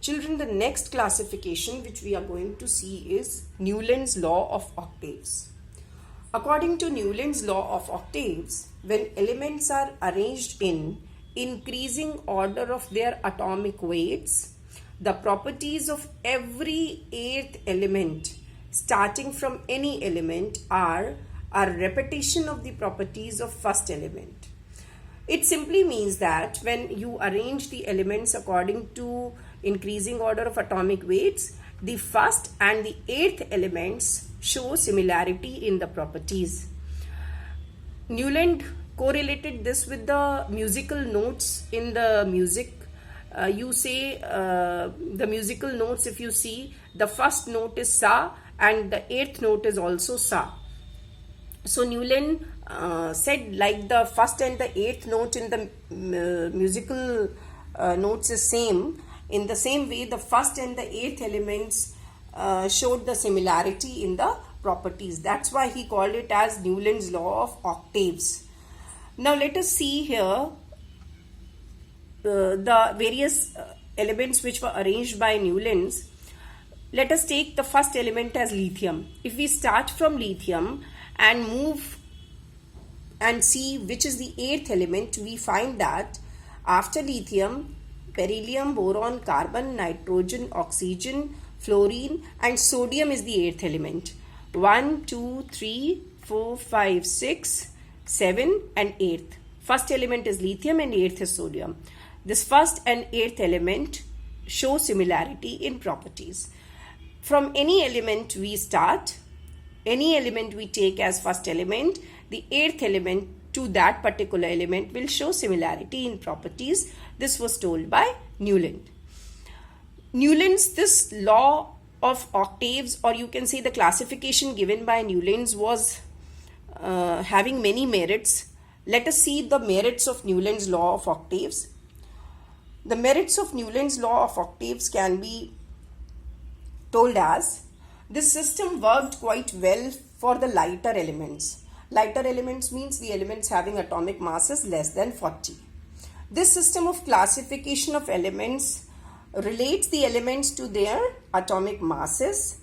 Children, the next classification which we are going to see is Newland's Law of Octaves. According to Newland's Law of Octaves, when elements are arranged in increasing order of their atomic weights, the properties of every eighth element starting from any element are a repetition of the properties of first element. It simply means that when you arrange the elements according to increasing order of atomic weights, the first and the eighth elements show similarity in the properties. Newland correlated this with the musical notes in the music. The musical notes, if you see, the first note is sa and the eighth note is also sa. So Newland said like the first and the eighth note in the musical notes is same. In the same way, the first and the eighth elements showed the similarity in the properties. That's why he called it as Newland's Law of Octaves. Now let us see here the various elements which were arranged by Newland's. Let us take the first element as lithium. If we start from lithium and move and see which is the eighth element, we find that after lithium, beryllium, boron, carbon, nitrogen, oxygen, fluorine and sodium is the eighth element. 1, 2, 3, 4, 5, 6, 7 and 8th. First element is lithium and 8th is sodium. This first and 8th element show similarity in properties. From any element we start, any element we take as first element, the 8th element to that particular element will show similarity in properties. This was told by Newland. Newland's this law of octaves, or you can say the classification given by Newland's, was having many merits. Let us see the merits of Newland's Law of Octaves. The merits of Newland's Law of Octaves can be told as this system worked quite well for the lighter elements. Lighter elements means the elements having atomic masses less than 40. This system of classification of elements relates the elements to their atomic masses.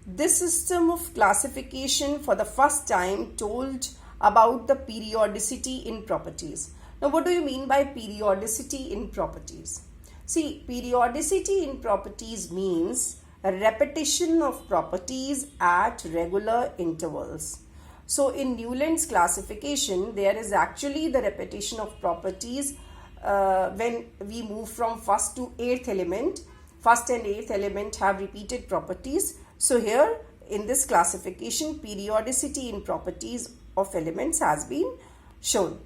This system of classification for the first time told about the periodicity in properties. Now, what do you mean by periodicity in properties? See, periodicity in properties means a repetition of properties at regular intervals. So, in Newland's classification, there is actually the repetition of properties when we move from first to eighth element. First and eighth element have repeated properties. So here in this classification, periodicity in properties of elements has been shown.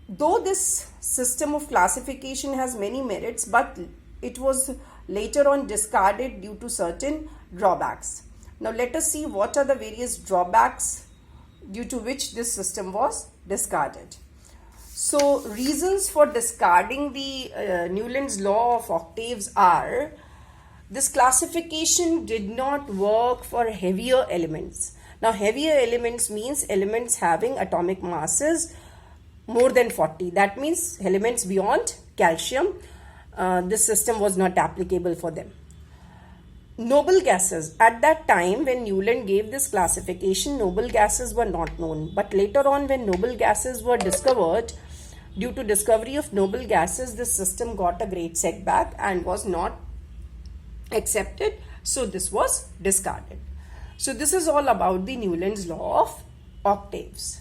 Though this system of classification has many merits, but it was later on discarded due to certain drawbacks. Now let us see what are the various drawbacks due to which this system was discarded. So reasons for discarding the Newland's Law of Octaves are: this classification did not work for heavier elements. Now heavier elements means elements having atomic masses more than 40. That means elements beyond calcium. This system was not applicable for them. Noble gases. At that time when Newland gave this classification, noble gases were not known. But later on, when noble gases were discovered, due to discovery of noble gases, this system got a great setback and was not accepted. So this was discarded. So this is all about the Newland's Law of Octaves.